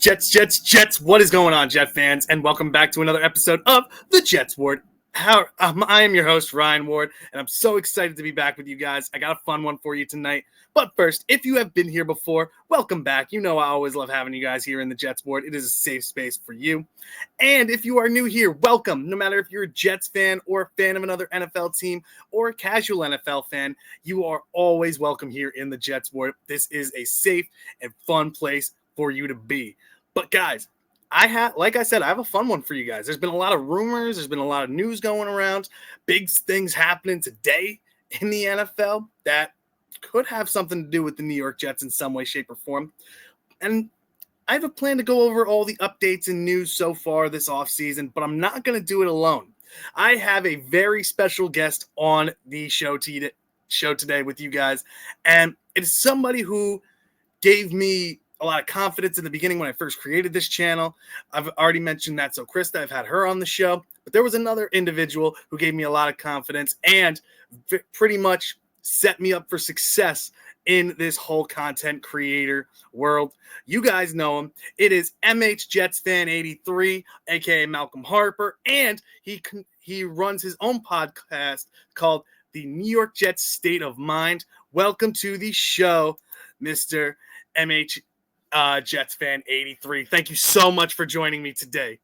Jets, what is going on, Jet fans? And welcome back to another episode of the Jets Ward. I am your host, Ryan Ward, and I'm so excited to be back with you guys. I got a fun one for you tonight. But first, if you have been here before, welcome back. You know I always love having you guys here in the Jets Ward. It is a safe space for you. And if you are new here, welcome. No matter if you're a Jets fan or a fan of another NFL team or a casual NFL fan, you are always welcome here in the Jets Ward. This is a safe and fun place for you to be. But guys, like I said, I have a fun one for you guys. There's been a lot of rumors. There's been a lot of news going around. Big things happening today in the NFL that could have something to do with the New York Jets in some way, shape, or form. And I have a plan to go over all the updates and news so far this offseason, but I'm not going to do it alone. I have a very special guest on the show today with you guys, and it is somebody who gave me a lot of confidence in the beginning when I first created this channel. I've already mentioned that. So Krista, I've had her on the show, but there was another individual who gave me a lot of confidence and pretty much set me up for success in this whole content creator world. You guys know him. It is MHJetsFan83, aka Malcolm Harper, and he runs his own podcast called the New York Jets State of Mind. Welcome to the show, Mr. MHJetsFan83. Thank you so much for joining me today.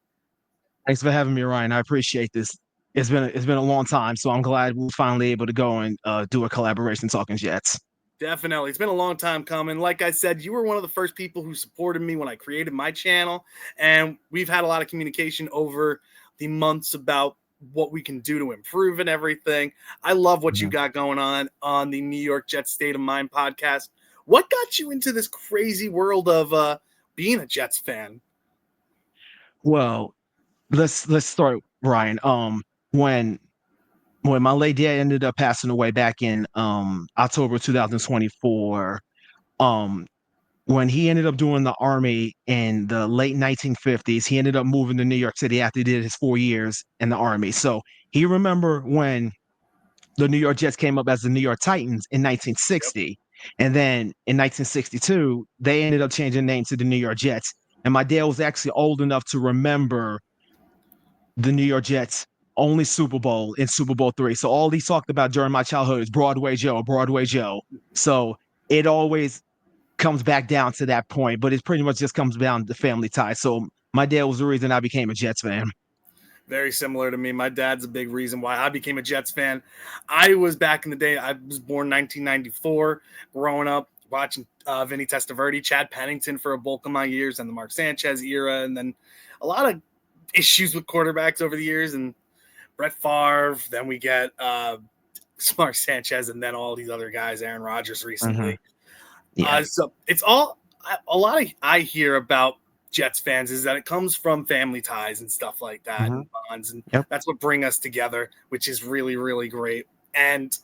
Thanks for having me, Ryan. I appreciate this. It's been a long time, so I'm glad we're finally able to go and do a collaboration talking Jets. Definitely. It's been a long time coming. Like I said, you were one of the first people who supported me when I created my channel, and we've had a lot of communication over the months about what we can do to improve and everything. I love what you got going on the New York Jets State of Mind podcast. What got you into this crazy world of being a Jets fan? Well, let's start, Ryan. When my late dad ended up passing away back in October 2024, when he ended up doing the Army in the late 1950s, he ended up moving to New York City after he did his 4 years in the Army. So he remember when the New York Jets came up as the New York Titans in 1960. Yep. And then in 1962, they ended up changing name to the New York Jets. And my dad was actually old enough to remember the New York Jets' only Super Bowl in Super Bowl III. So all he talked about during my childhood is Broadway Joe, Broadway Joe. So it always comes back down to that point, but it pretty much just comes down to family ties. So my dad was the reason I became a Jets fan. Very similar to me. My dad's a big reason why I became a Jets fan. I was back in the day. I was born 1994, growing up watching Vinny Testaverde, Chad Pennington for a bulk of my years, and the Mark Sanchez era, and then a lot of issues with quarterbacks over the years, and Brett Favre. Then we get Mark Sanchez, and then all these other guys, Aaron Rodgers recently. Mm-hmm. Yeah. So it's all a lot of I hear about Jets fans is that it comes from family ties and stuff like that, mm-hmm. and bonds, and that's what bring us together, which is really, really great. And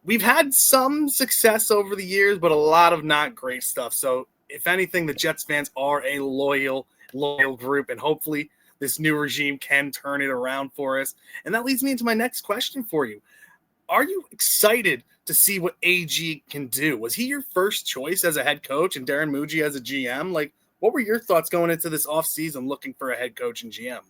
we've had some success over the years, but a lot of not great stuff. So if anything, the Jets fans are a loyal group, and hopefully this new regime can turn it around for us. And that leads me into my next question for you. Are you excited to see what AG can do? Was he your first choice as a head coach and Darren Muji as a GM? Like, what were your thoughts going into this offseason looking for a head coach and GM?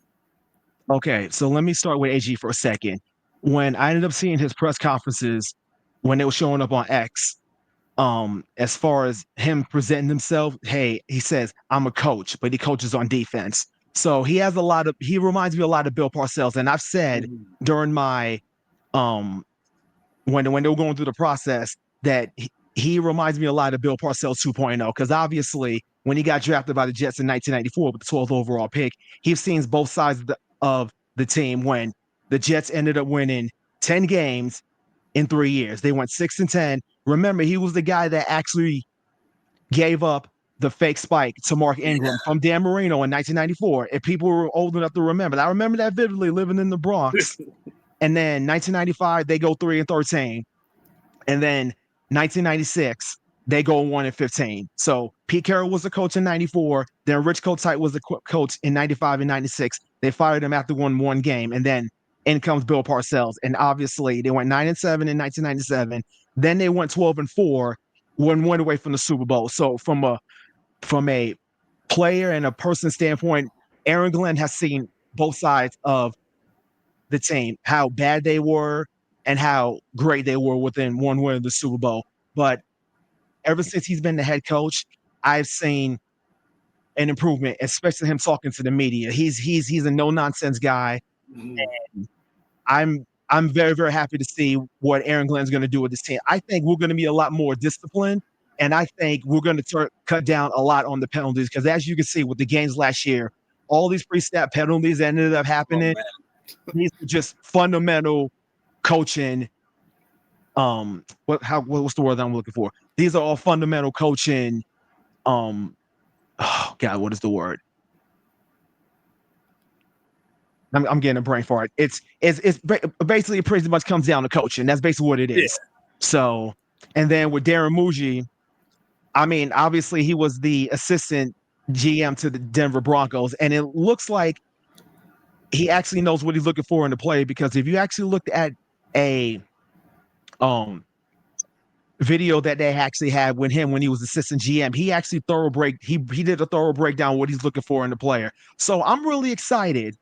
Okay, so let me start with AG for a second. When I ended up seeing his press conferences, when they were showing up on X, as far as him presenting himself, hey, he says, I'm a coach, but he coaches on defense. So he reminds me a lot of Bill Parcells. And I've said during my, when they were going through the process, that he reminds me a lot of Bill Parcells 2.0, because obviously when he got drafted by the Jets in 1994 with the 12th overall pick, he's seen both sides of the team when the Jets ended up winning 10 games in 3 years. They went 6-10. Remember, he was the guy that actually gave up the fake spike to Mark Ingram from Dan Marino in 1994. If people were old enough to remember, I remember that vividly living in the Bronx. And then 1995, they go 3-13. And then 1996, they go 1-15. So Pete Carroll was the coach in 94. Then Rich Kotite was the coach in 95 and 96. They fired him after one game. And then in comes Bill Parcells. And obviously they went 9-7 in 1997. Then they went 12-4 when went away from the Super Bowl. So from a player and a person standpoint, Aaron Glenn has seen both sides of the team, how bad they were and how great they were within one win of the Super Bowl. But ever since he's been the head coach, I've seen an improvement, especially him talking to the media. He's a no nonsense guy. Mhm. I'm very, very happy to see what Aaron Glenn's going to do with this team. I think we're going to be a lot more disciplined, and I think we're going to cut down a lot on the penalties because, as you can see with the games last year, all these pre-snap penalties that ended up Oh happening. man. These are just fundamental coaching. What's the word I'm looking for? These are all fundamental coaching. Oh God, what is the word? I'm getting a brain fart. It's basically it pretty much comes down to coaching. That's basically what it Yeah. is. So, and then with Darren Muji, I mean, obviously he was the assistant GM to the Denver Broncos, and it looks like he actually knows what he's looking for in the play because if you actually looked at a video that they actually had with him when he was assistant GM, he actually he did a thorough breakdown what he's looking for in the player. So I'm really excited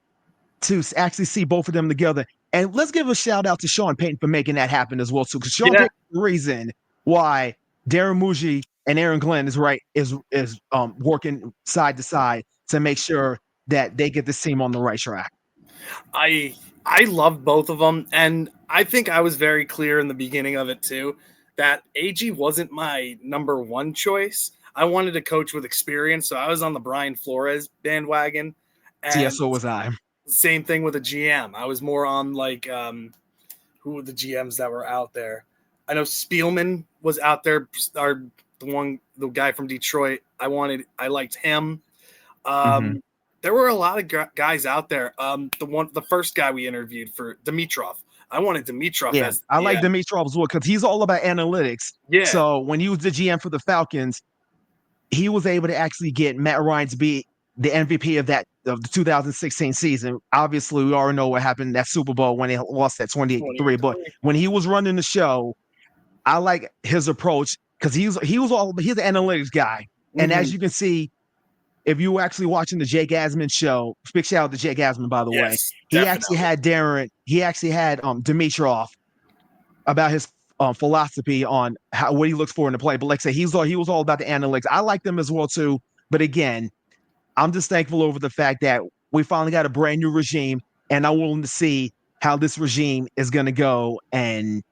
to actually see both of them together. And let's give a shout out to Sean Payton for making that happen as well, too. Because Sean Yeah. Payton is the reason why Darren Muji and Aaron Glenn is working side to side to make sure that they get this team on the right track. I love both of them, and I think I was very clear in the beginning of it too that AG wasn't my number one choice. I wanted a coach with experience, so I was on the Brian Flores bandwagon, Yeah, and so was I. same thing with a GM. I was more on like who were the GMs that were out there. I know Spielman was out there, the guy from Detroit. I liked him. Mm-hmm. There were a lot of guys out there. The first guy we interviewed for Dimitrov, I wanted Dimitrov Yeah, as I yeah, like Dimitrov as well because he's all about analytics. yeah, So when he was the GM for the Falcons, he was able to actually get Matt Ryan to be the MVP of the 2016 season. Obviously, we already know what happened in that Super Bowl when they lost that 28-3. But 28-3. when he was running the show, I like his approach because he's an analytics guy. And Mm-hmm. as you can see, if you were actually watching the Jake Asman show, big shout out to Jake Asman, by the way. Yes, definitely. He actually had Dimitrov about his philosophy on what he looks for in the play. But like I say, he was all about the analytics. I like them as well too. But again, I'm just thankful over the fact that we finally got a brand new regime, and I'm willing to see how this regime is going to go and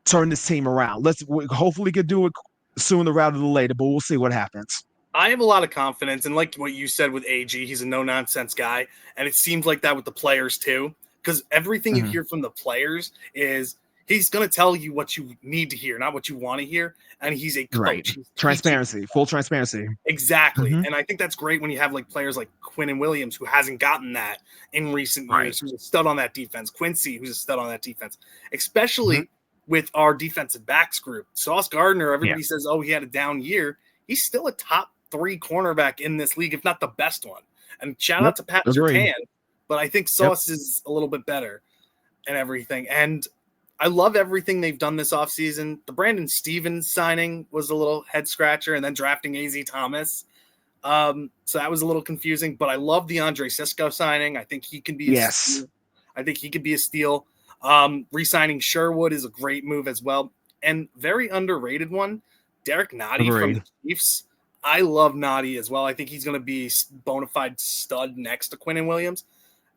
turn this team around. Hopefully could do it sooner rather than later, but we'll see what happens. I have a lot of confidence, and like what you said with AG, he's a no nonsense guy, and it seems like that with the players too. Because everything you Mm-hmm. hear from the players is he's going to tell you what you need to hear, not what you want to hear. And he's a Right. coach. He's teaching Transparency, full transparency. exactly. Mm-hmm. And I think that's great when you have like players like Quinn and Williams, who hasn't gotten that in recent Right. years, who's a stud on that defense. Quincy, who's a stud on that defense, Mm-hmm. especially with our defensive backs group. Sauce Gardner, Yeah. everybody says, oh, he had a down year. He's still a top 3 cornerback in this league, if not the best one. And shout Yep. out to Pat Agree. Surtain, but I think Yep. Sauce is a little bit better and everything. And I love everything they've done this offseason. The Brandon Stevens signing was a little head scratcher, and then drafting AZ Thomas. So that was a little confusing, but I love the Andre Cisco signing. I think he can be a Yes. steal. I think he could be a steal. Re-signing Sherwood is a great move as well. And very underrated one, Derek Nottie from Agreed. the Chiefs. I love Nottie as well. I think he's going to be bona fide stud next to Quinnen Williams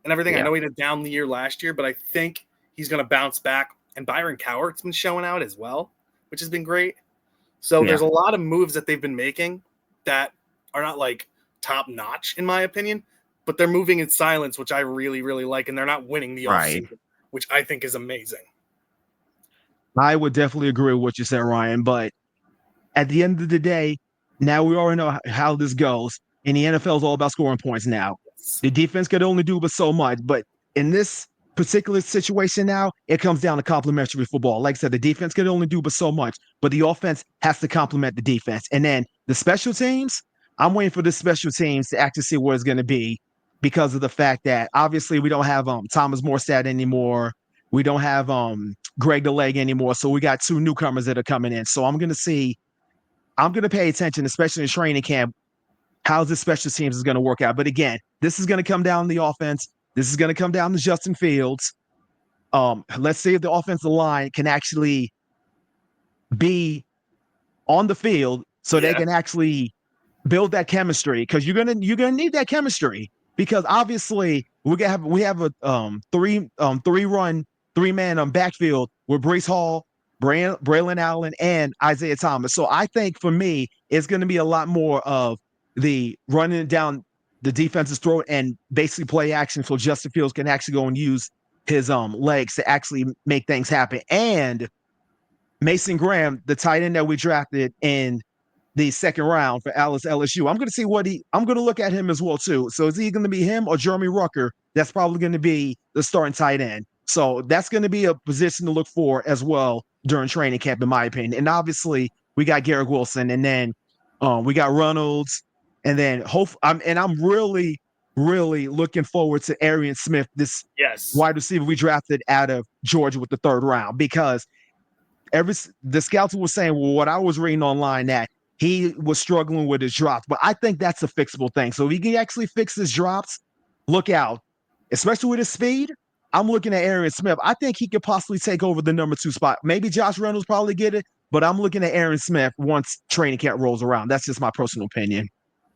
and everything. I Yeah. know he had a down the year last year, but I think he's going to bounce back. And Byron Cowart's been showing out as well, which has been great. So Yeah. there's a lot of moves that they've been making that are not like top notch in my opinion, but they're moving in silence, which I really, really like. And they're not winning the Right. offseason, which I think is amazing. I would definitely agree with what you said, Ryan. But at the end of the day, now we already know how this goes. And the NFL is all about scoring points now. Yes. The defense could only do but so much. But in this particular situation now, it comes down to complementary football. Like I said, the defense could only do but so much, but the offense has to complement the defense. And then the special teams, I'm waiting for the special teams to actually see where it's going to be because of the fact that obviously we don't have Thomas Morstead anymore. We don't have Greg the Leg anymore. So we got 2 newcomers that are coming in. So I'm going to pay attention, especially in training camp, How's this special teams is going to work out? But again, this is going to come down to the offense. This is going to come down to Justin Fields. Let's see if the offensive line can actually be on the field so they can actually build that chemistry, because you're gonna need that chemistry, because obviously we have a three man backfield with Brees Hall, Braylon Allen, and Isaiah Thomas. So I think for me it's going to be a lot more of the running down the defense's throat and basically play action, so Justin Fields can actually go and use his legs to actually make things happen. And Mason Graham, the tight end that we drafted in the second round for LSU. I'm going to see I'm going to look at him as well too. So is he going to be him or Jeremy Rucker? That's probably going to be the starting tight end. So that's going to be a position to look for as well during training camp, in my opinion. And obviously we got Garrett Wilson, and then we got Reynolds, and then I'm really, really looking forward to Arian Smith, this wide receiver we drafted out of Georgia with the third round, because the scouts were saying, well, what I was reading online, that he was struggling with his drops, but I think that's a fixable thing. So if he can actually fix his drops, look out, especially with his speed. I'm looking at Arian Smith. I think he could possibly take over the number 2 spot. Maybe Josh Reynolds probably get it, but I'm looking at Arian Smith once training camp rolls around. That's just my personal opinion.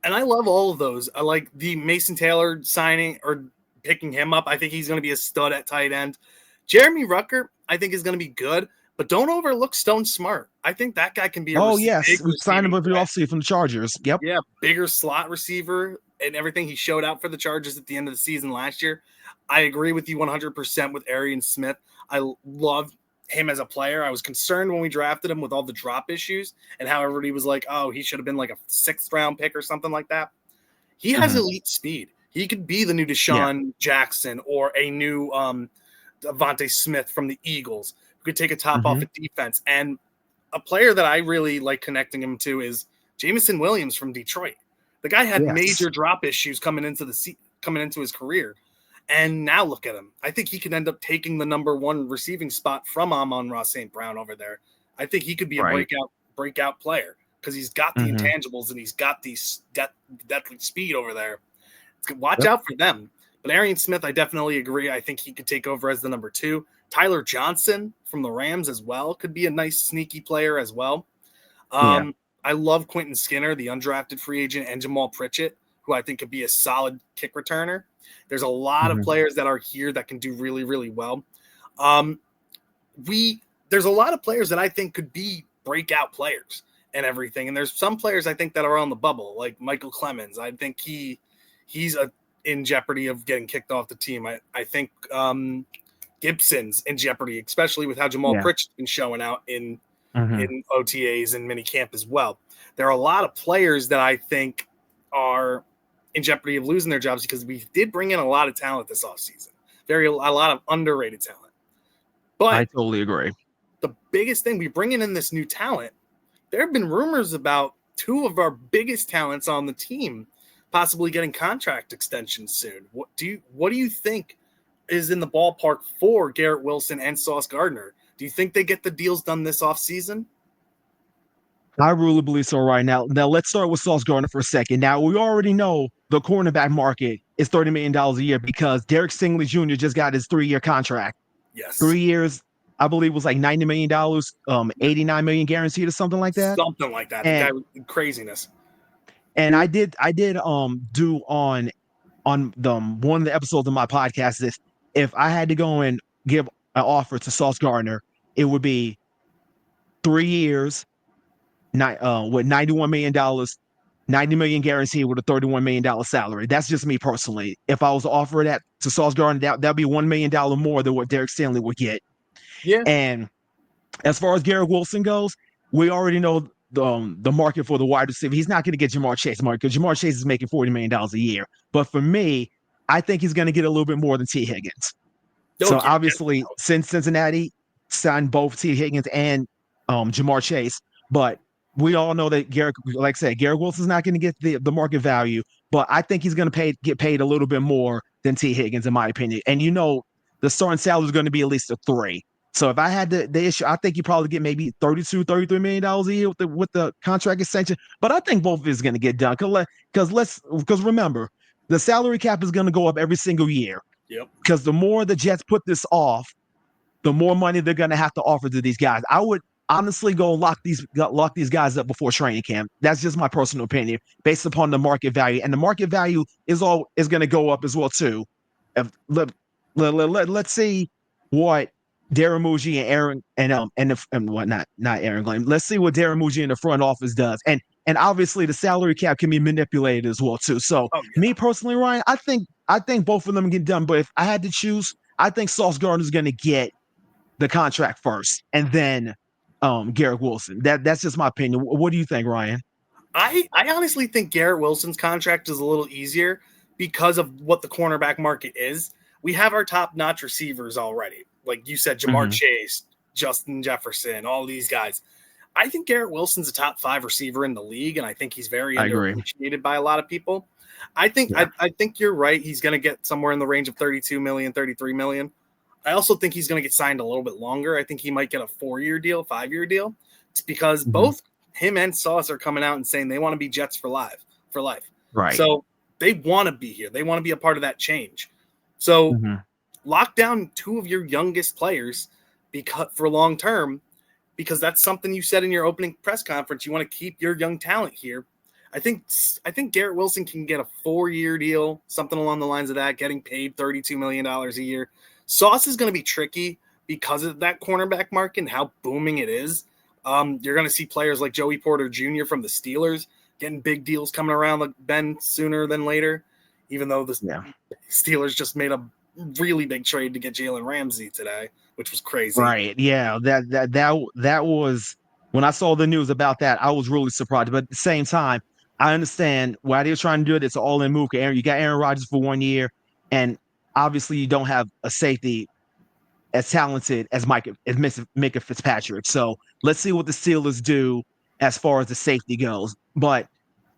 And I love all of those. I like the Mason Taylor signing or picking him up. I think he's going to be a stud at tight end. Jeremy Rucker, I think, is going to be good. But don't overlook Stone Smart. I think that guy can be a yes. We signed him up offseason from the Chargers. Yep. Yeah, bigger slot receiver and everything. He showed out for the Chargers at the end of the season last year. I agree with you 100% with Arian Smith. I love him as a player. I was concerned when we drafted him with all the drop issues and how everybody was like, oh, he should have been like a 6th round pick or something like that. He has elite speed. He could be the new Deshaun Jackson or a new Devontae Smith from the Eagles. Could take a top off of defense. And a player that I really like connecting him to is Jameson Williams from Detroit. The guy had major drop issues coming into his career. And now look at him. I think he could end up taking the number 1 receiving spot from Amon-Ra St. Brown over there. I think he could be a breakout player because he's got the intangibles and he's got the deathly speed over there. Watch out for them. But Arian Smith, I definitely agree. I think he could take over as the number 2. Tyler Johnson from the Rams as well could be a nice sneaky player as well. I love Quentin Skinner, the undrafted free agent, and Jamal Pritchett, who I think could be a solid kick returner. There's a lot of players that are here that can do really, really well. There's a lot of players that I think could be breakout players and everything. And there's some players I think that are on the bubble, like Michael Clemens. I think he's in jeopardy of getting kicked off the team. I think Gibson's in jeopardy, especially with how Jamal Pritchett's been showing out in OTAs and minicamp as well. There are a lot of players that I think are in jeopardy of losing their jobs because we did bring in a lot of talent this offseason. A lot of underrated talent. But I totally agree. The biggest thing, we bringing in this new talent, there have been rumors about 2 of our biggest talents on the team possibly getting contract extensions soon. What do you think is in the ballpark for Garrett Wilson and Sauce Gardner? Do you think they get the deals done this offseason? I really believe so right now. Now, let's start with Sauce Gardner for a second. Now, we already know the cornerback market is $30 million a year because Derek Stingley Jr. just got his 3-year contract. Yes. 3 years, I believe, was like $90 million, $89 million guaranteed or something like that. Something like that. Craziness. And I did do on one of the episodes of my podcast this. If I had to go and give an offer to Sauce Gardner, it would be 3 years, with $91 million, $90 million guaranteed with a $31 million salary. That's just me personally. If I was to offer that to Sauce Gardner, that'd be $1 million more than what Derek Stanley would get. Yeah. And as far as Garrett Wilson goes, we already know the market for the wide receiver. He's not going to get Jamar Chase market because Jamar Chase is making $40 million a year. But for me, I think he's going to get a little bit more than T. Higgins. So obviously, since Cincinnati signed both T. Higgins and Jamar Chase, but we all know that Garrett Wilson's not going to get the market value, but I think he's going to get paid a little bit more than T. Higgins, in my opinion. And the starting salary is going to be at least a 3. So if I had the issue, I think you probably get maybe $32, $33 million a year with the contract extension. But I think both of it is going to get done because remember, the salary cap is going to go up every single year. Yep. Because the more the Jets put this off, the more money they're going to have to offer to these guys. I would honestly go lock these guys up before training camp. That's just my personal opinion, based upon the market value, and the market value is going to go up as well too. Let's see what Darren Muji and Aaron and what not Aaron Glenn. Let's see what Darren Muji in the front office does, and obviously the salary cap can be manipulated as well too. So me personally, Ryan, I think both of them get done. But if I had to choose, I think Sauce Gardner is going to get the contract first, and then Garrett Wilson. That's just my opinion. What do you think, Ryan? I honestly think Garrett Wilson's contract is a little easier because of what the cornerback market is. We have our top-notch receivers already. Like you said, Jamar Chase, Justin Jefferson, all these guys. I think Garrett Wilson's a top 5 receiver in the league, and I think he's very underappreciated by a lot of people. I think you're right. He's going to get somewhere in the range of 32 million, 33 million. I also think he's going to get signed a little bit longer. I think he might get a 4-year deal, 5-year deal. It's because both him and Sauce are coming out and saying they want to be Jets for life. Right. So they want to be here. They want to be a part of that change. So lock down 2 of your youngest players for long term, because that's something you said in your opening press conference. You want to keep your young talent here. I think Garrett Wilson can get a 4-year deal, something along the lines of that, getting paid $32 million a year. Sauce is going to be tricky because of that cornerback market and how booming it is. You're going to see players like Joey Porter Jr. from the Steelers getting big deals coming around the bend sooner than later, even though the Steelers just made a really big trade to get Jalen Ramsey today, which was crazy. Right. Yeah. That was, when I saw the news about that, I was really surprised. But at the same time, I understand why they're trying to do it. It's an all-in move. You got Aaron Rodgers for 1 year, and obviously you don't have a safety as talented as Micah Fitzpatrick. So let's see what the Steelers do as far as the safety goes. But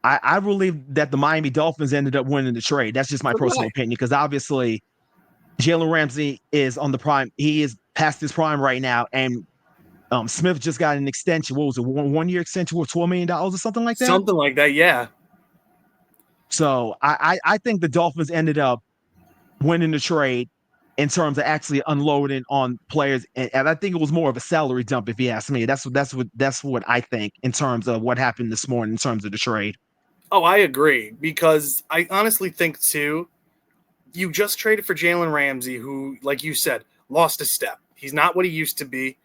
I believe that the Miami Dolphins ended up winning the trade. That's just my personal opinion, because obviously Jalen Ramsey is on the prime. He is past his prime right now, and Smith just got an extension. What was it? One-year extension worth $12 million or something like that? Something like that, yeah. So I think the Dolphins ended up winning the trade in terms of actually unloading on players, and I think it was more of a salary dump, if you ask me. That's what I think in terms of what happened this morning in terms of the trade. Oh, I agree, because I honestly think too, you just traded for Jalen Ramsey, who, like you said, lost a step. He's not what he used to be.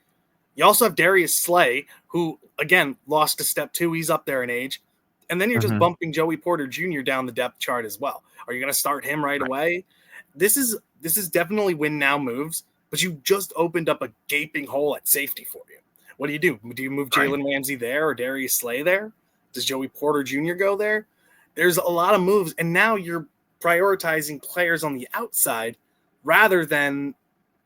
You also have Darius Slay, who, again, lost a step too. He's up there in age. And then you're just bumping Joey Porter Jr. down the depth chart as well. Are you going to start him right away? This is definitely win now moves, but you just opened up a gaping hole at safety for you. What do you do? Do you move Jalen Ramsey there or Darius Slay there? Does Joey Porter Jr. go there? There's a lot of moves, and now you're prioritizing players on the outside rather than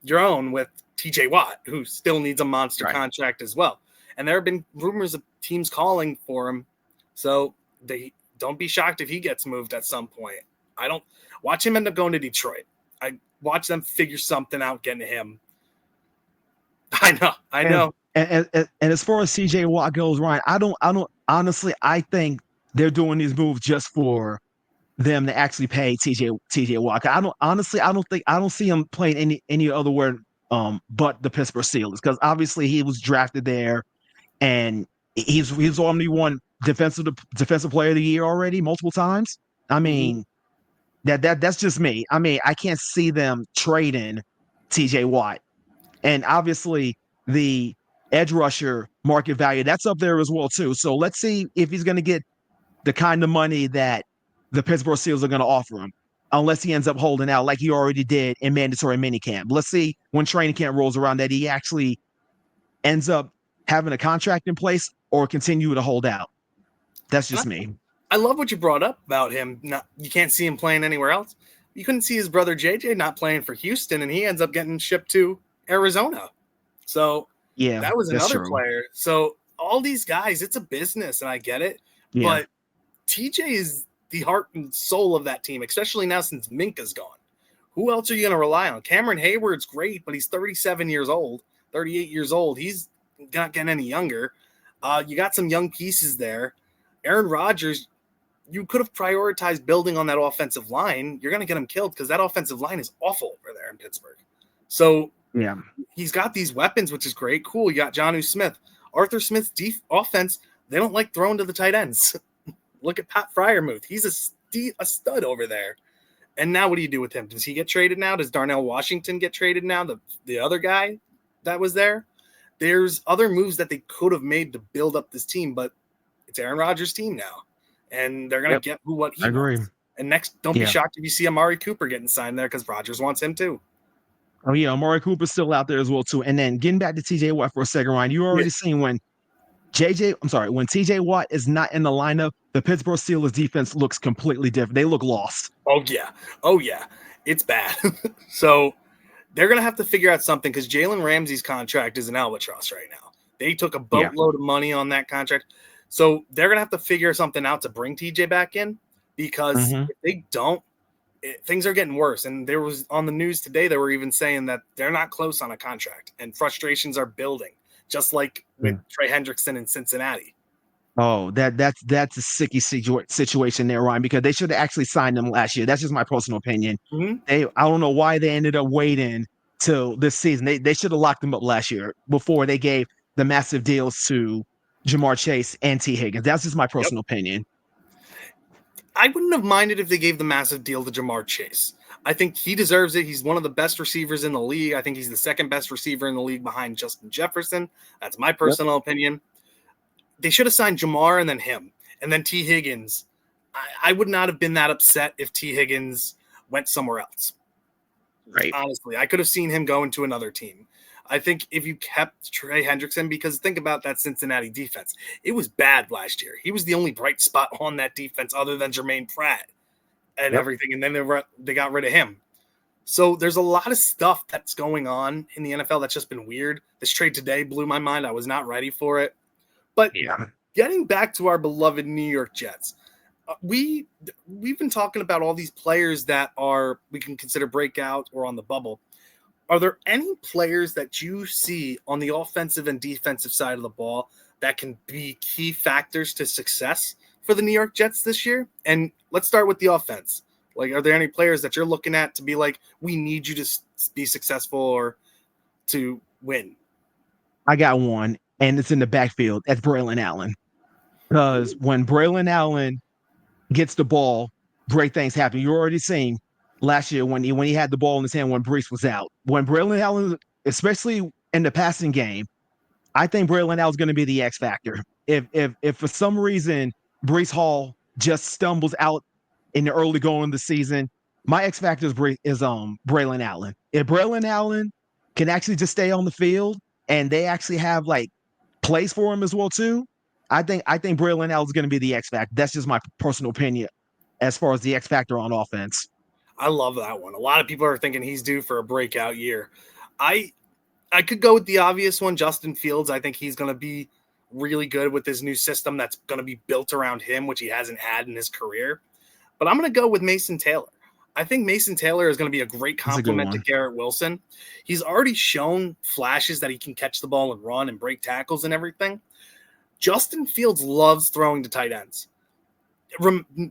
your own with TJ Watt, who still needs a monster contract as well. And there have been rumors of teams calling for him. So they don't be shocked if he gets moved at some point. I don't watch him end up going to Detroit. I watch them figure something out getting him. I know. And as far as CJ Watt goes, Ryan, I don't honestly, I think they're doing these moves just for them to actually pay TJ Watt. I don't see him playing any other word but the Pittsburgh Steelers, because obviously he was drafted there, and he's only won defensive player of the year already multiple times. I mean, that's just me. I mean, I can't see them trading TJ Watt, and obviously the edge rusher market value, that's up there as well too. So let's see if he's going to get the kind of money that the Pittsburgh Steelers are going to offer him, unless he ends up holding out like he already did in mandatory minicamp. Let's see when training camp rolls around that he actually ends up having a contract in place or continue to hold out. That's just me. I love what you brought up about him. You can't see him playing anywhere else. You couldn't see his brother JJ not playing for Houston, and he ends up getting shipped to Arizona. So yeah, that was another player. So all these guys, it's a business, and I get it. Yeah. But TJ is the heart and soul of that team, especially now since Minka's gone. Who else are you going to rely on? Cameron Hayward's great, but he's 37 years old. 38 years old. He's not getting any younger. You got some young pieces there. Aaron Rodgers, you could have prioritized building on that offensive line. You're going to get him killed because that offensive line is awful over there in Pittsburgh. So Yeah. he's got these weapons, which is great. Cool. You got Jonnu Smith. Arthur Smith's offense, they don't like throwing to the tight ends. Look at Pat Freiermuth. He's a stud over there. And now what do you do with him? Does he get traded now? Does Darnell Washington get traded now? The other guy that was there? There's other moves that they could have made to build up this team, but it's Aaron Rodgers' team now. And they're going to get what he wants. And next, don't be shocked if you see Amari Cooper getting signed there because Rodgers wants him too. Oh, yeah, Amari Cooper's still out there as well, too. And then getting back to TJ Watt for a second, Ryan, you already seen when when TJ Watt is not in the lineup, the Pittsburgh Steelers defense looks completely different. They look lost. Oh, yeah. It's bad. So they're going to have to figure out something because Jalen Ramsey's contract is an albatross right now. They took a boatload of money on that contract. So they're going to have to figure something out to bring TJ back in because if they don't, things are getting worse. And there was on the news today, they were even saying that they're not close on a contract and frustrations are building, just like with Trey Hendrickson in Cincinnati. Oh, that's a sicky situation there, Ryan, because they should have actually signed him last year. That's just my personal opinion. I don't know why they ended up waiting till this season. They should have locked him up last year before they gave the massive deals to Jamar Chase and T. Higgins. That's just my personal opinion. I wouldn't have minded if they gave the massive deal to Jamar Chase. I think he deserves it. He's one of the best receivers in the league. I think he's the second best receiver in the league behind Justin Jefferson. That's my personal opinion. They should have signed Jamar and then him. And then T. Higgins. I would not have been that upset if T. Higgins went somewhere else. Right. Honestly, I could have seen him going to another team. I think if you kept Trey Hendrickson, because think about that Cincinnati defense. It was bad last year. He was the only bright spot on that defense other than Jermaine Pratt and everything. And then they got rid of him. So there's a lot of stuff that's going on in the NFL that's just been weird. This trade today blew my mind. I was not ready for it. But getting back to our beloved New York Jets, we've been talking about all these players that we can consider breakout or on the bubble. Are there any players that you see on the offensive and defensive side of the ball that can be key factors to success for the New York Jets this year? And let's start with the offense. Like, are there any players that you're looking at to be like, we need you to be successful or to win? I got one, and it's in the backfield. That's Braylon Allen. Because when Braylon Allen gets the ball, great things happen. You're already seeing last year when he had the ball in his hand when Brees was out. When Braylon Allen, especially in the passing game, I think Braylon Allen is going to be the X factor. If for some reason Brees Hall just stumbles out in the early going of the season, my X factor is Braylon Allen. If Braylon Allen can actually just stay on the field and they actually have like plays for him as well too, I think Braylon Allen is going to be the X factor. That's just my personal opinion as far as the X factor on offense. I love that one. A lot of people are thinking he's due for a breakout year. I could go with the obvious one, Justin Fields. I think he's going to be really good with his new system that's going to be built around him, which he hasn't had in his career. But I'm going to go with Mason Taylor. I think Mason Taylor is going to be a great complement to Garrett Wilson. He's already shown flashes that he can catch the ball and run and break tackles and everything. Justin Fields loves throwing to tight ends.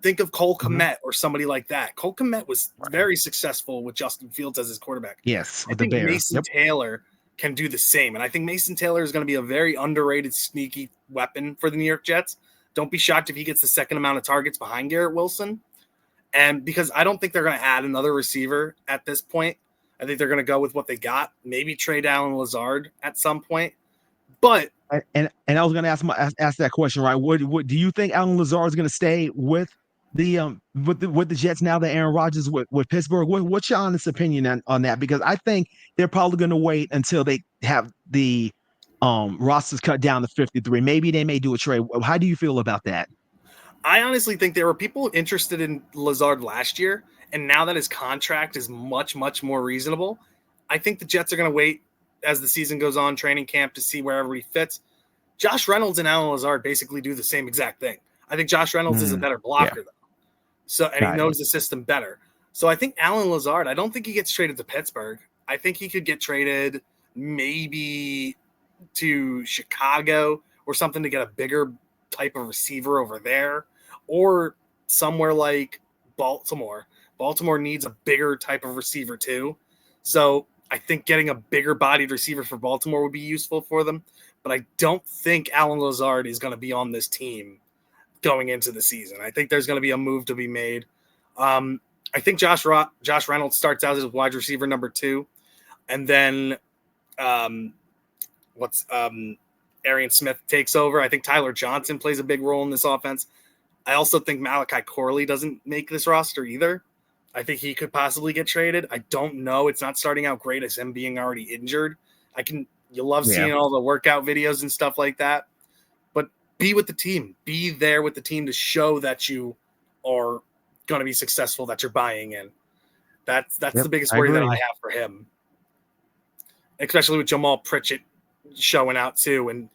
Think of Cole Kmet or somebody like that. Cole Kmet was very successful with Justin Fields as his quarterback. Yes, I think Mason Taylor can do the same. And I think Mason Taylor is going to be a very underrated, sneaky weapon for the New York Jets. Don't be shocked if he gets the second amount of targets behind Garrett Wilson. And because I don't think they're going to add another receiver at this point. I think they're going to go with what they got. Maybe trade Allen Lazard at some point. But and I was going to ask that question, right? What do you think Allen Lazard is going to stay with the Jets now that Aaron Rodgers with Pittsburgh? What's your honest opinion on that? Because I think they're probably going to wait until they have the rosters cut down to 53. Maybe they may do a trade. How do you feel about that? I honestly think there were people interested in Lazard last year, and now that his contract is much, much more reasonable, I think the Jets are going to wait as the season goes on, training camp, to see wherever he fits. Josh Reynolds and Allen Lazard basically do the same exact thing. I think Josh Reynolds is a better blocker, though. So, and he knows the system better. So I think Allen Lazard, I don't think he gets traded to Pittsburgh. I think he could get traded maybe to Chicago or something to get a bigger type of receiver over there, or somewhere like Baltimore. Baltimore needs a bigger type of receiver too. So I think getting a bigger bodied receiver for Baltimore would be useful for them. But I don't think Alan Lazard is going to be on this team going into the season. I think there's going to be a move to be made. I think Josh Reynolds starts out as wide receiver number 2. And then Arian Smith takes over. I think Tyler Johnson plays a big role in this offense. I also think Malachi Corley doesn't make this roster either. I think he could possibly get traded. I don't know. It's not starting out great as him being already injured. You love seeing all the workout videos and stuff like that, but be with the team. Be there with the team to show that you are going to be successful, that you're buying in. That's the biggest worry that I have for him, especially with Jamal Pritchett showing out too, and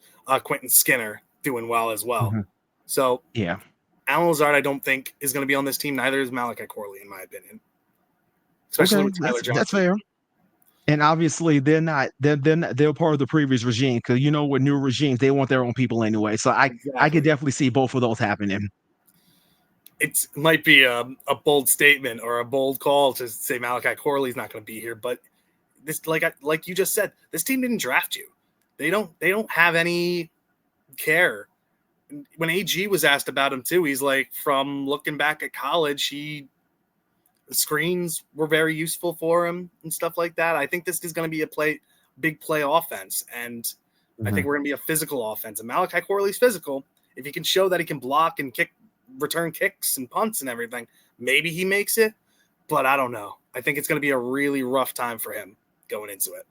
Quentin Skinner doing well as well. Mm-hmm. So yeah, Alan Lazard, I don't think is going to be on this team. Neither is Malachi Corley, in my opinion. Especially with Tyler Johnson. That's fair. And obviously, they're part of the previous regime, because with new regimes, they want their own people anyway. So I could definitely see both of those happening. It might be a bold statement or a bold call to say Malachi Corley's not going to be here, but this, like you just said, this team didn't draft you. They don't have any care. When AG was asked about him too, he's like, from looking back at college, the screens were very useful for him and stuff like that. I think this is going to be a big play offense, and I think we're going to be a physical offense. And Malachi Corley's physical. If he can show that he can block and return kicks and punts and everything, maybe he makes it, but I don't know. I think it's going to be a really rough time for him going into it.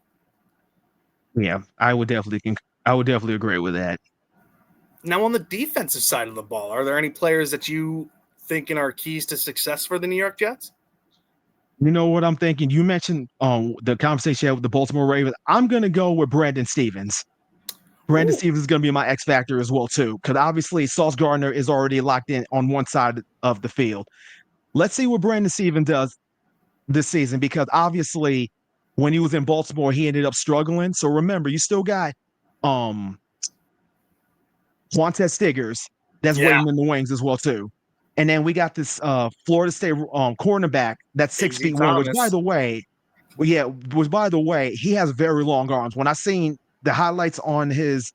Yeah, I would definitely agree with that. Now, on the defensive side of the ball, are there any players that you thinking are keys to success for the New York Jets? You know what I'm thinking? You mentioned the conversation you had with the Baltimore Ravens. I'm going to go with Brandon Stevens. Brandon Stevens is going to be my X factor as well, too, because obviously Sauce Gardner is already locked in on one side of the field. Let's see what Brandon Stevens does this season, because obviously when he was in Baltimore, he ended up struggling. So remember, you still got Quantez Stiggers that's waiting in the wings as well, too. And then we got this Florida State cornerback that's 6'1", which by the way, he has very long arms. When I seen the highlights on his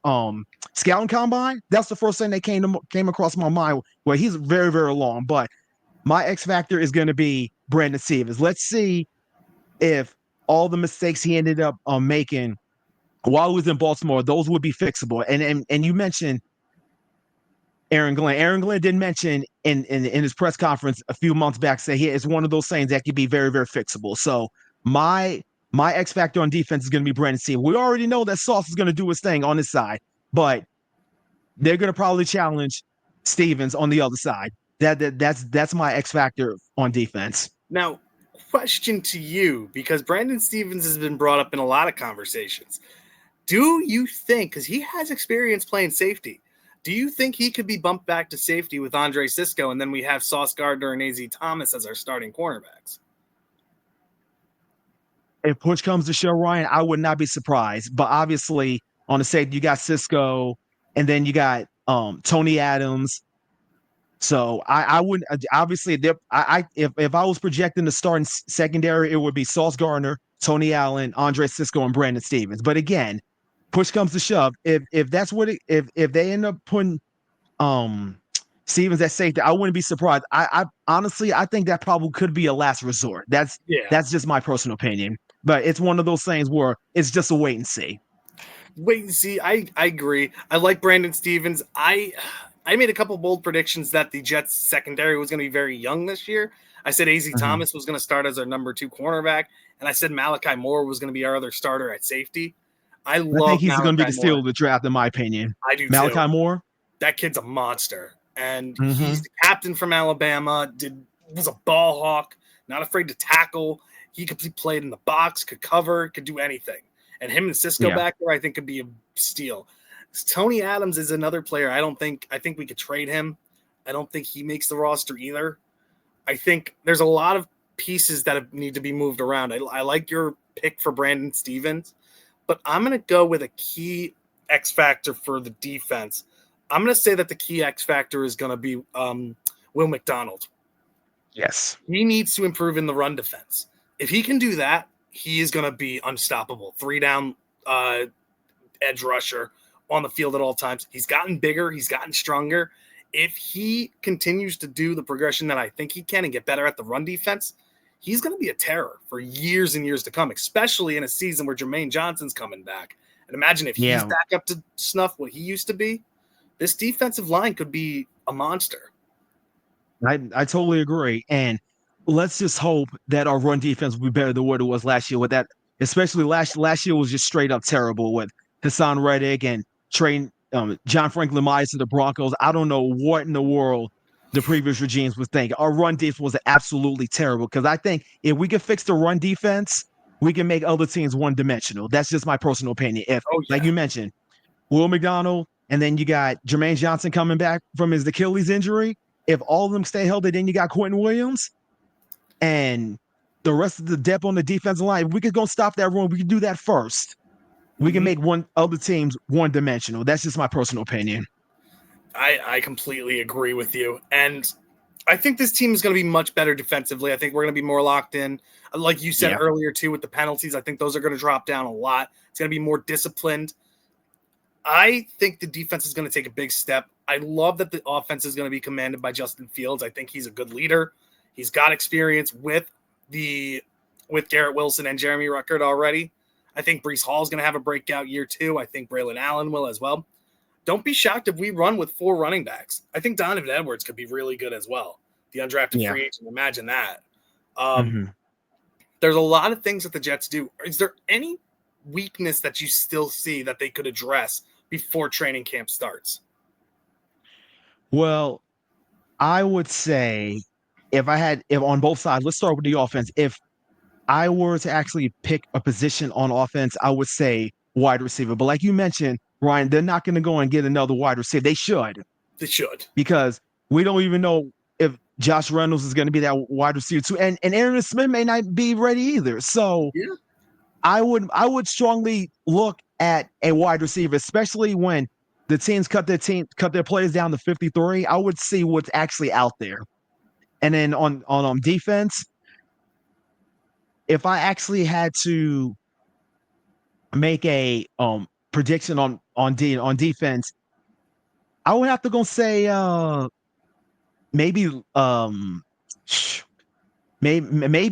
scouting combine, that's the first thing that came across my mind, where he's very, very long. But my X factor is going to be Brandon Stevens. Let's see if all the mistakes he ended up making while he was in Baltimore, those would be fixable. And you mentioned Aaron Glenn. Aaron Glenn did mention in his press conference a few months back, say it's one of those things that could be very, very fixable. So my X factor on defense is going to be Brandon Stevens. We already know that Sauce is going to do his thing on his side, but they're going to probably challenge Stevens on the other side. That's my X factor on defense. Now, question to you, because Brandon Stevens has been brought up in a lot of conversations. Do you think, because he has experience playing safety, do you think he could be bumped back to safety with Andre Cisco, and then we have Sauce Gardner and AZ Thomas as our starting cornerbacks? If push comes to shove, Ryan, I would not be surprised. But obviously, on the safety, you got Cisco, and then you got Tony Adams. So I wouldn't, obviously, if I was projecting the starting secondary, it would be Sauce Gardner, Tony Allen, Andre Cisco, and Brandon Stevens. But again, push comes to shove, if that's what if they end up putting Stevens at safety, I wouldn't be surprised. I honestly, I think that probably could be a last resort. That's just my personal opinion. But it's one of those things where it's just a wait and see. Wait and see. I agree. I like Brandon Stevens. I made a couple bold predictions that the Jets secondary was going to be very young this year. I said AZ Thomas was going to start as our number 2 cornerback, and I said Malachi Moore was going to be our other starter at safety. I think he's going to be the steal of the draft, in my opinion. I do Malachi too. Moore? That kid's a monster. And he's the captain from Alabama, was a ball hawk, not afraid to tackle. He could be played in the box, could cover, could do anything. And him and Cisco back there, I think, could be a steal. Tony Adams is another player. I think we could trade him. I don't think he makes the roster either. I think there's a lot of pieces that need to be moved around. I like your pick for Brandon Stevens, but I'm going to go with a key X factor for the defense. I'm going to say that the key X factor is going to be Will McDonald. Yes. He needs to improve in the run defense. If he can do that, he is going to be unstoppable. 3-down edge rusher on the field at all times. He's gotten bigger. He's gotten stronger. If he continues to do the progression that I think he can and get better at the run defense, he's going to be a terror for years and years to come, especially in a season where Jermaine Johnson's coming back. And imagine if he's back up to snuff what he used to be. This defensive line could be a monster. I totally agree. And let's just hope that our run defense will be better than what it was last year. With that, especially last year was just straight up terrible with Hassan Reddick and John Franklin Myers to the Broncos. I don't know what in the world the previous regimes was thinking. Our run defense was absolutely terrible, because I think if we can fix the run defense, we can make other teams one-dimensional. That's just my personal opinion. If, like you mentioned, Will McDonald, and then you got Jermaine Johnson coming back from his Achilles injury. If all of them stay healthy, then you got Quentin Williams and the rest of the depth on the defensive line. If we could go stop that run, we could do that first. We can make other teams one-dimensional. That's just my personal opinion. I completely agree with you. And I think this team is going to be much better defensively. I think we're going to be more locked in. Like you said earlier, too, with the penalties, I think those are going to drop down a lot. It's going to be more disciplined. I think the defense is going to take a big step. I love that the offense is going to be commanded by Justin Fields. I think he's a good leader. He's got experience with Garrett Wilson and Jeremy Ruckert already. I think Breece Hall is going to have a breakout year too. I think Braylon Allen will as well. Don't be shocked if we run with 4 running backs. I think Donovan Edwards could be really good as well. The undrafted free agent. Imagine that. There's a lot of things that the Jets do. Is there any weakness that you still see that they could address before training camp starts? Well, I would say if on both sides, let's start with the offense. If I were to actually pick a position on offense, I would say wide receiver. But like you mentioned, Ryan, they're not going to go and get another wide receiver. They should. Because we don't even know if Josh Reynolds is going to be that wide receiver too. And Aaron Smith may not be ready either. So I would strongly look at a wide receiver, especially when the teams cut their players down to 53. I would see what's actually out there. And then on defense, if I actually had to make a prediction on defense, I would have to go say maybe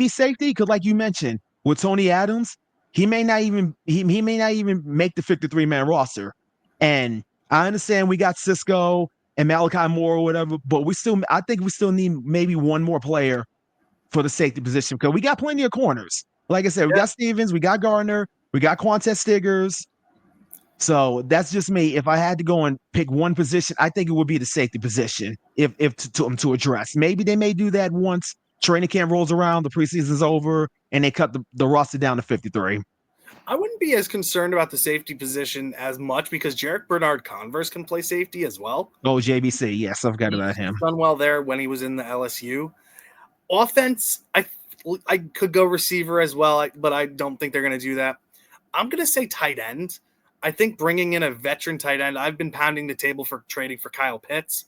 safety, because like you mentioned with Tony Adams, he may not even make the 53-man roster. And I understand we got Cisco and Malachi Moore or whatever, but I think we still need maybe one more player for the safety position, because we got plenty of corners. Like I said, we got Stevens, we got Gardner, we got Quantez Stiggers. So that's just me. If I had to go and pick one position, I think it would be the safety position if to address. Maybe they may do that once training camp rolls around, the preseason's over, and they cut the roster down to 53. I wouldn't be as concerned about the safety position as much, because Jarek Bernard-Converse can play safety as well. Oh, JBC. Yes, I've forgot about him. He's done well there when he was in the LSU. Offense, I could go receiver as well, but I don't think they're going to do that. I'm going to say tight end. I think bringing in a veteran tight end, I've been pounding the table for trading for Kyle Pitts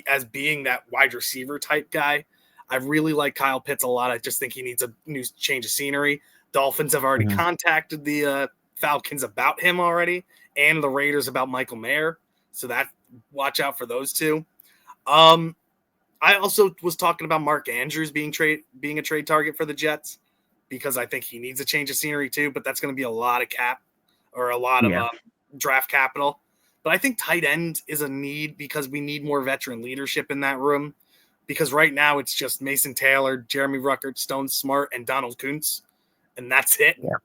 as being that wide receiver type guy. I really like Kyle Pitts a lot. I just think he needs a new change of scenery. Dolphins have already contacted the Falcons about him already, and the Raiders about Michael Mayer. So watch out for those two. I also was talking about Mark Andrews being a trade target for the Jets, because I think he needs a change of scenery too, but that's going to be a lot of cap or a lot of draft capital. But I think tight end is a need, because we need more veteran leadership in that room, because right now it's just Mason Taylor, Jeremy Ruckert, Stone Smart, and Donald Kuntz, and that's it. Yeah.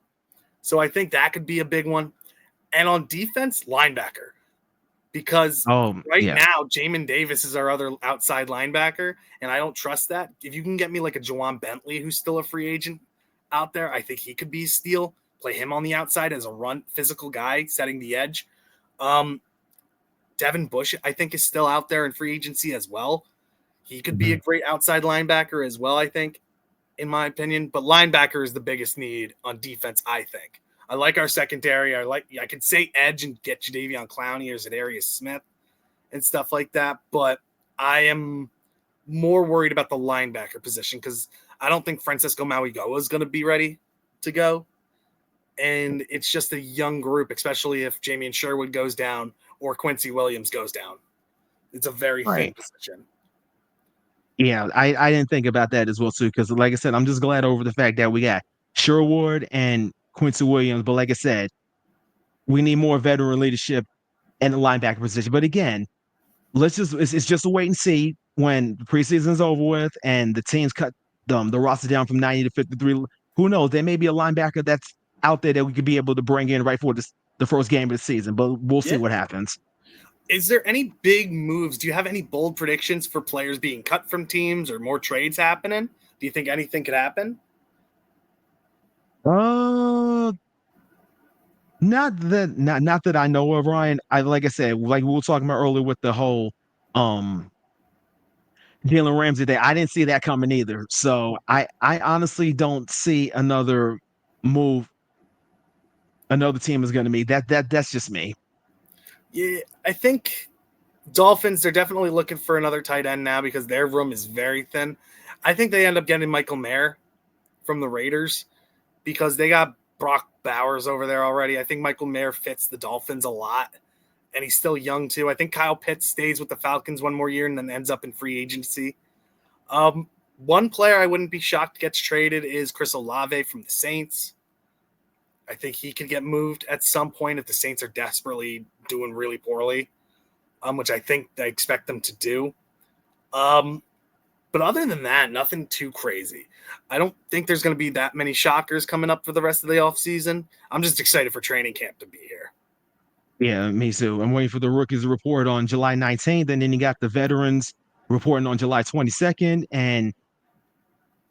So I think that could be a big one. And on defense, linebacker. Because now, Jamin Davis is our other outside linebacker, and I don't trust that. If you can get me like a Juwan Bentley, who's still a free agent out there, I think he could be a steal. Play him on the outside as a run physical guy, setting the edge. Devin Bush, I think, is still out there in free agency as well. He could be a great outside linebacker as well, I think, in my opinion. But linebacker is the biggest need on defense, I think. I like our secondary. I could say edge and get Jadeveon Clowney or Zadarius Smith and stuff like that, but I am more worried about the linebacker position because I don't think Francisco Mauigoa is going to be ready to go. And it's just a young group, especially if Jamian Sherwood goes down or Quincy Williams goes down. It's a very thin position. Yeah, I didn't think about that as well, too, because like I said, I'm just glad over the fact that we got Sherwood and Quincy Williams. But like I said, we need more veteran leadership in the linebacker position. But again, it's just a wait and see when the preseason's over with and the teams cut the roster down from 90 to 53. Who knows? There may be a linebacker that's out there that we could be able to bring in right for the first game of the season, but we'll see what happens. Is there any big moves? Do you have any bold predictions for players being cut from teams or more trades happening? Do you think anything could happen? Not that I know of, Ryan. Like I said, like we were talking about earlier with the whole Jalen Ramsey day. I didn't see that coming either. So I honestly don't see another move another team is going to meet. That's just me. Yeah, I think Dolphins, they're definitely looking for another tight end now because their room is very thin. I think they end up getting Michael Mayer from the Raiders because they got Brock Bowers over there already. I think Michael Mayer fits the Dolphins a lot, and he's still young too. I think Kyle Pitts stays with the Falcons one more year and then ends up in free agency. One player I wouldn't be shocked gets traded is Chris Olave from the Saints. I think he could get moved at some point if the Saints are desperately doing really poorly, which I think they expect them to do. But other than that, nothing too crazy. I don't think there's going to be that many shockers coming up for the rest of the offseason. I'm just excited for training camp to be here. Yeah, me too. I'm waiting for the rookies to report on July 19th, and then you got the veterans reporting on July 22nd, and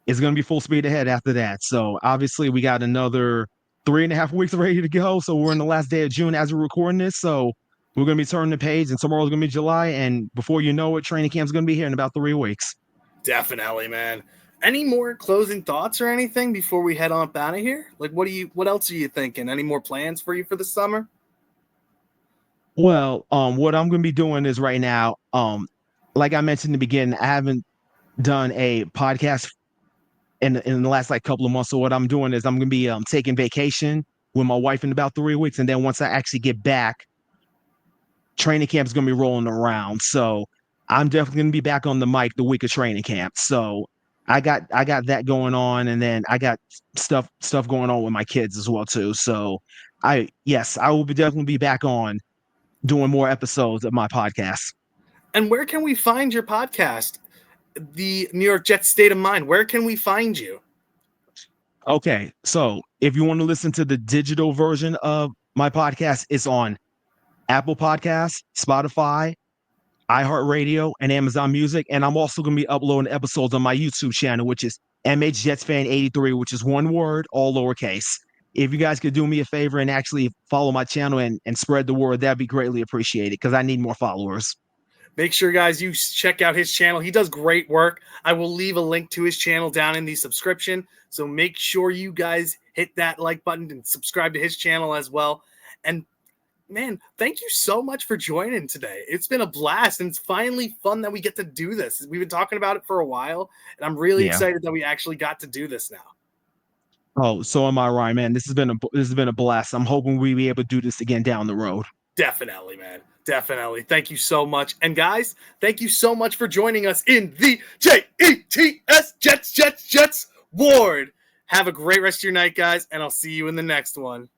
it's going to be full speed ahead after that. So obviously we got another 3.5 weeks ready to go. So we're in the last day of June as we're recording this. So we're going to be turning the page, and tomorrow's going to be July. And before you know it, training camp's going to be here in about 3 weeks. Definitely, man. Any more closing thoughts or anything before we head on out of here? Like, what else are you thinking? Any more plans for you for the summer? Well, what I'm going to be doing is right now, like I mentioned in the beginning, I haven't done a podcast in the last like couple of months. So what I'm doing is I'm going to be taking vacation with my wife in about 3 weeks, and then once I actually get back, training camp is going to be rolling around. So I'm definitely going to be back on the mic the week of training camp. So I got that going on, and then I got stuff going on with my kids as well too. So I will definitely be back on doing more episodes of my podcast. And where can we find your podcast? The New York Jets State of Mind. Where can we find you? Okay, so if you want to listen to the digital version of my podcast, it's on Apple Podcasts, Spotify, iHeartRadio, and Amazon Music. And I'm also going to be uploading episodes on my YouTube channel, which is MHJetsFan83, which is one word, all lowercase. If you guys could do me a favor and actually follow my channel and spread the word, that'd be greatly appreciated because I need more followers. Make sure, guys, you check out his channel. He does great work. I will leave a link to his channel down in the subscription. So make sure you guys hit that like button and subscribe to his channel as well. And, man, thank you so much for joining today. It's been a blast, and it's finally fun that we get to do this. We've been talking about it for a while, and I'm really excited that we actually got to do this now. Oh, so am I, Ryan, man. This has been a blast. I'm hoping we be able to do this again down the road. Definitely, man. Definitely. Thank you so much. And guys, thank you so much for joining us in the Jets Ward. Have a great rest of your night, guys, and I'll see you in the next one.